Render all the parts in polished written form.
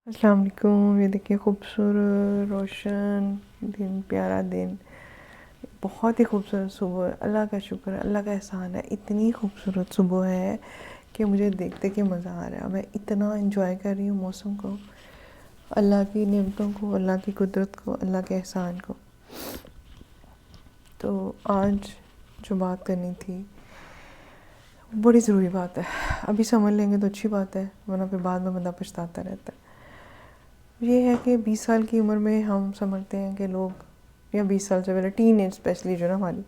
अस्सलाम वालेकुम। ये देखिए खूबसूरत रोशन दिन, प्यारा दिन, बहुत ही खूबसूरत सुबह है। अल्लाह का शुक्र है, अल्लाह का एहसान है। इतनी खूबसूरत सुबह है कि मुझे देखते के मज़ा आ रहा है। मैं इतना एंजॉय कर रही हूँ मौसम को, अल्लाह की नेमतों को, अल्लाह की कुदरत को, अल्लाह के एहसान को। तो आज जो बात करनी थी बड़ी ज़रूरी बात है। अभी समझ लेंगे तो अच्छी बात है, वरना फिर बाद में बंदा पछताता रहता है। ये है कि 20 साल की उम्र में हम समझते हैं कि लोग, या 20 साल से पहले टीन एज स्पेशली जो ना हमारी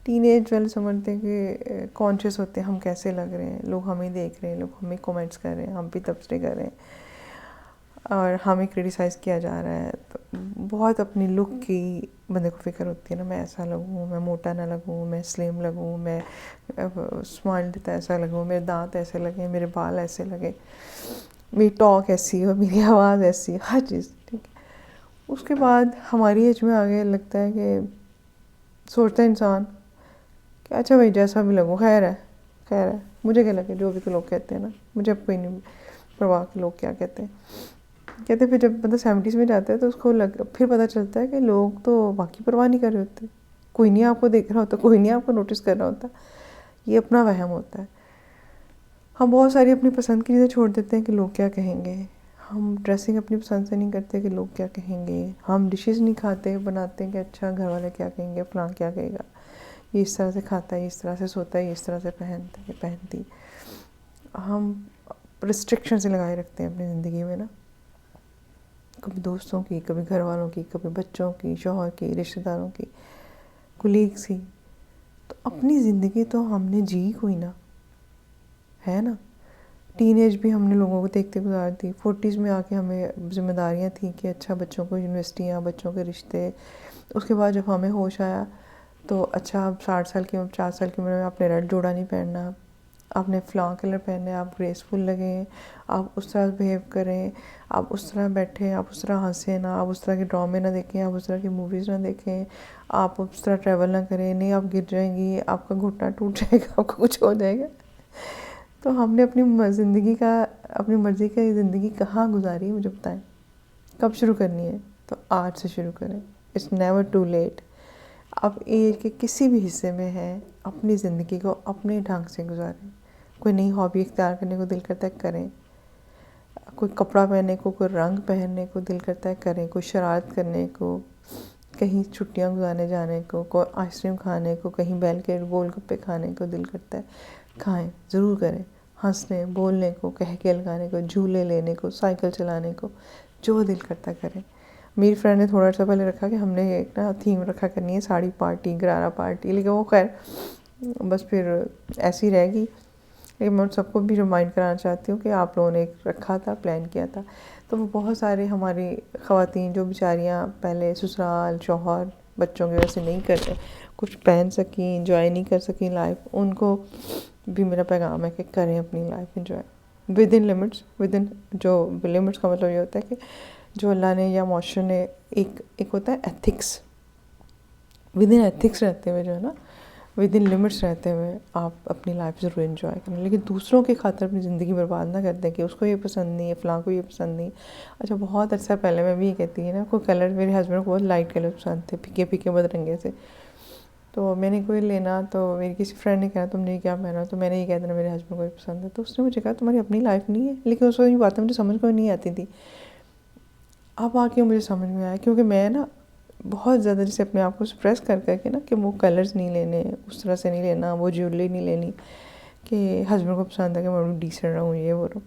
टीन एज वाले समझते हैं कि कॉन्शियस होते हैं हम कैसे लग रहे हैं, लोग हमें देख रहे हैं, लोग हमें कमेंट्स कर रहे हैं, हम भी तबसरे कर रहे हैं और हमें क्रिटिसाइज़ किया जा रहा है। तो बहुत अपनी लुक की बंदे को फ़िक्र होती है ना, मैं ऐसा लगूँ, मैं मोटा ना लगूँ, मैं स्लिम लगूँ, मैं स्माइल देता ऐसा लगूँ, मेरे दांत ऐसे लगे, मेरे बाल ऐसे लगे, मेरी टॉक ऐसी हो, मेरी आवाज़ ऐसी हो, हर चीज़ ठीक है। उसके बाद हमारी एज में आगे लगता है कि सोचता है इंसान कि अच्छा भाई जैसा भी लगो खैर है, मुझे क्या लगे जो भी तो लोग कहते हैं ना, मुझे अब कोई नहीं परवाह कि लोग क्या कहते हैं। कहते फिर जब मतलब 70s में जाता है तो उसको फिर पता चलता है कि लोग तो बाकी परवाह नहीं कर रहे होते, कोई नहीं आपको देख रहा होता, कोई नहीं आपको नोटिस कर रहा होता, ये अपना वहम होता है। हम बहुत सारी अपनी पसंद की चीज़ें छोड़ देते हैं कि लोग क्या कहेंगे। हम ड्रेसिंग अपनी पसंद से नहीं करते कि लोग क्या कहेंगे। हम डिशेस नहीं खाते, बनाते हैं कि अच्छा घर वाले क्या कहेंगे, फलां क्या कहेगा, ये इस तरह से खाता है, ये इस तरह से सोता है, ये इस तरह से पहनता है, पहनती। हम रिस्ट्रिक्शन से लगाए रखते हैं अपनी ज़िंदगी में ना, कभी दोस्तों की, कभी घर वालों की, कभी बच्चों की, शौहर की, रिश्तेदारों की, कुलीग्स की। तो अपनी ज़िंदगी तो हमने जी कोई ना, है ना। टीनेज भी हमने लोगों को देखते गुजार दी। 40s में आके हमें जिम्मेदारियां थी कि अच्छा बच्चों को यूनिवर्सिटियाँ, बच्चों के रिश्ते। उसके बाद जब हमें होश आया तो अच्छा अब 60 साल की उम्र, 50 साल की उम्र में आपने रेड जोड़ा नहीं पहनना, आपने फ्लावर कलर पहने, आप ग्रेसफुल लगें, आप उस तरह बिहेव करें, आप उस तरह बैठें, आप उस तरह हंसें ना, आप उस तरह के ड्रामे ना देखें, आप उस तरह की मूवीज़ ना देखें, आप उस तरह ट्रैवल ना करें, नहीं आप गिर जाएंगी, आपका घुटना टूट जाएगा, आपको कुछ हो जाएगा। तो हमने अपनी ज़िंदगी का, अपनी मर्ज़ी की ज़िंदगी कहाँ गुजारी है मुझे बताएं, कब शुरू करनी है? तो आज से शुरू करें। It's never too late. आप एज के किसी भी हिस्से में हैं, अपनी ज़िंदगी को अपने ढंग से गुजारें। कोई नई हॉबी इख्तियार करने को दिल करता है करें, कोई कपड़ा पहनने को, कोई रंग पहनने को दिल करता है करें, कोई शरारत करने को, कहीं छुट्टियां गुजारने जाने को, कोई आइसक्रीम खाने को, कहीं बैल के गोलगप्पे खाने को दिल करता है खाएं, ज़रूर करें। हंसने, बोलने को, कह के लगाने को, झूले लेने को, साइकिल चलाने को, जो दिल करता करें। मेरी फ्रेंड ने थोड़ा सा पहले रखा कि हमने एक ना थीम रखा करनी है साड़ी पार्टी, गरारा पार्टी, लेकिन वो खैर बस फिर ऐसी रहेगी। लेकिन मैं सबको भी रिमाइंड कराना चाहती हूँ कि आप लोगों ने एक रखा था, प्लान किया था। तो वो बहुत सारे हमारी ख़वातीन जो बेचारियाँ पहले ससुराल, शौहर, बच्चों की वजह से नहीं करते, कुछ पहन सकें, इंजॉय नहीं कर सकें लाइफ, उनको भी मेरा पैगाम है कि करें अपनी life enjoy with in limits. With in जो लिमिट्स का मतलब ये होता है कि जो अल्लाह ने या मौशर ने एक होता है एथिक्स, विद इन एथिक्स रहते हुए जो है ना, विद इन लिमिट्स रहते हुए आप अपनी लाइफ ज़रूर एंजॉय करें। लेकिन दूसरों के खातर अपनी ज़िंदगी बर्बाद ना कर दें कि उसको ये पसंद नहीं है, फ़लाँ को ये पसंद नहीं। अच्छा बहुत अर्सा पहले मैं भी ये कहती है ना, कोई कलर, मेरे हस्बैंड को बहुत लाइट कलर पसंद थे, फीके फीके बदरंगे से। तो मैंने कोई लेना तो मेरी किसी फ्रेंड ने कहा तुमने क्या पहना, तो मैंने ये कह देना मेरे हस्बैंड को ये पसंद है। तो उसने मुझे कहा तुम्हारी अपनी लाइफ नहीं है। लेकिन उस वक्त ये बातें मुझे समझ में नहीं आती थी। अब आके मुझे समझ में आया, क्योंकि मैं ना बहुत ज़्यादा जैसे अपने आप को स्ट्रेस कर करके ना कि वो कलर्स नहीं लेने, उस तरह से नहीं लेना, वो ज्वेलरी नहीं लेनी कि हस्बैंड को पसंद है कि मैं डिसेंट रहूँ, ये वो रहूँ।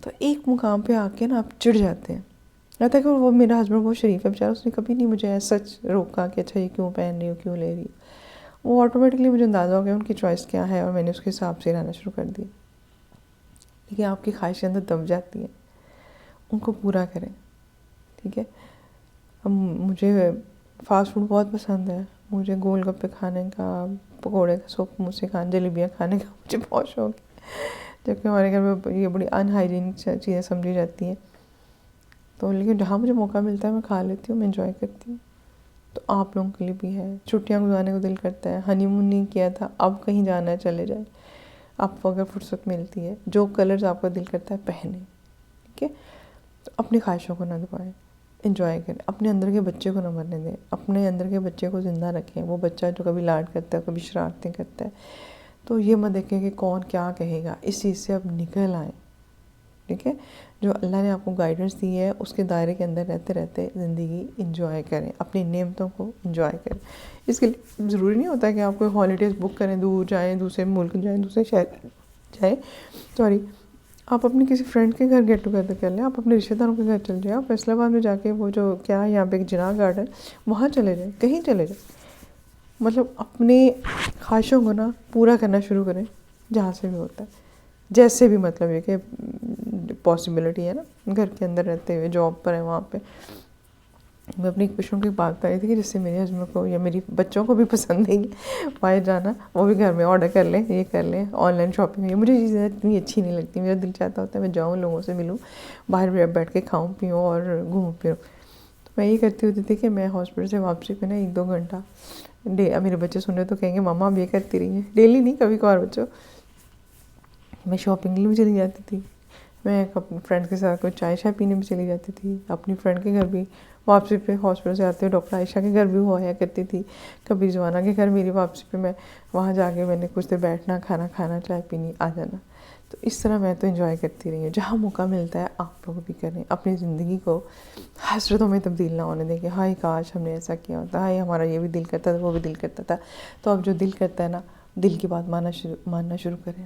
तो एक मुकाम पे आके ना आप चिढ़ जाते हैं। लगता है कि वो मेरा हस्बैंड बहुत शरीफ है बेचारा, उसने कभी नहीं मुझे सच रोका कि अच्छा ये क्यों पहन रही हो, क्यों ले रही हो। वो ऑटोमेटिकली मुझे अंदाज़ा हो गया उनकी चॉइस क्या है और मैंने उसके हिसाब से रहना शुरू कर दिया। लेकिन आपकी ख्वाहिशें अंदर दब जाती हैं, उनको पूरा करें, ठीक है। अब मुझे फ़ास्ट फूड बहुत पसंद है, मुझे गोलगप्पे खाने का, पकोड़े का सूप मुँह से खाने, जलेबियाँ खाने का मुझे बहुत शौक है। जबकि हमारे घर में ये बड़ी अनहाइजीनिक चीज़ें समझी जाती हैं। तो लेकिन जहाँ मुझे मौका मिलता है मैं खा लेती हूँ, मैं इंजॉय करती हूँ। तो आप लोगों के लिए भी है, छुट्टियाँ गुजारने को दिल करता है, हनीमून नहीं किया था, अब कहीं जाना है चले जाए, आपको अगर फुर्सत मिलती है, जो कलर्स आपका दिल करता है पहने, ठीक है। تو اپنی خواہشوں کو نہ دبائیں، انجوائے کریں، اپنے اندر کے بچے کو نہ مرنے دیں، اپنے اندر کے بچے کو زندہ رکھیں. وہ بچہ جو کبھی لاڈ کرتا ہے، کبھی شرارتیں کرتا ہے، تو یہ مت دیکھیں کہ کون کیا کہے گا، اس چیز سے اب نکل آئیں. ٹھیک ہے، جو اللہ نے آپ کو گائیڈنس دی ہے اس کے دائرے کے اندر رہتے رہتے زندگی انجوائے کریں، اپنی نعمتوں کو انجوائے کریں. اس کے لیے ضروری نہیں ہوتا کہ آپ کوئی ہالیڈیز بک کریں، دور جائیں، دوسرے ملک جائیں، دوسرے شہر جائیں. آپ اپنے کسی فرینڈ کے گھر گیٹ ٹوگیدر کر لیں، آپ اپنے رشتہ داروں کے گھر چل جائیں، آپ فیصل آباد میں جا کے وہ جو کیا ہے یہاں پہ ایک جناح گارڈن، وہاں چلے جائیں، کہیں چلے جائیں. مطلب اپنے خواہشوں کو نا پورا کرنا شروع کریں، جہاں سے بھی ہوتا ہے، جیسے بھی. مطلب یہ کہ پاسبلٹی ہے نا، گھر کے اندر رہتے ہوئے جاب پر ہے وہاں پہ. میں اپنی بچوں کی بات کر رہی تھی کہ جس سے میرے ہسبینڈ کو یا میری بچوں کو بھی پسند نہیں ہے باہر جانا، وہ بھی گھر میں آرڈر کر لیں، یہ کر لیں، آن لائن شاپنگ. مجھے یہ چیزیں اتنی اچھی نہیں لگتی. میرا دل چاہتا ہوتا ہے میں جاؤں، لوگوں سے ملوں، باہر بیٹھ کے کھاؤں پیوں اور گھوموں پھروں. تو میں یہ کرتی ہوتی تھی کہ میں ہاسپٹل سے واپسی پہ نا 1-2 گھنٹہ میرے بچے سن رہے تو کہیں گے ماما اب یہ کرتی رہی ہیں. ڈیلی نہیں، کبھی کبھار بچوں، میں شاپنگ کے لیے بھی چلی جاتی تھی، میں اپنی فرینڈ کے ساتھ کوئی چائے پینے بھی چلی جاتی تھی، اپنی فرینڈ کے گھر بھی واپسی پہ ہاسپٹل سے آتے ہوئے ڈاکٹر عائشہ کے گھر بھی ہو آیا کرتی تھی، کبھی رضوانہ کے گھر میری واپسی پہ میں وہاں جا کے میں نے کچھ دیر بیٹھنا، کھانا کھانا، چائے پینی، آ جانا. تو اس طرح میں تو انجوائے کرتی رہی ہوں. جہاں موقع ملتا ہے آپ لوگ بھی کریں، اپنی زندگی کو حسرتوں میں تبدیل نہ ہونے دیں کہ ہائے کاش ہم نے ایسا کیا ہوتا، ہائے ہمارا یہ بھی دل کرتا تھا، وہ بھی دل کرتا تھا. تو اب جو دل کرتا ہے نا، دل کی بات ماننا شروع کریں.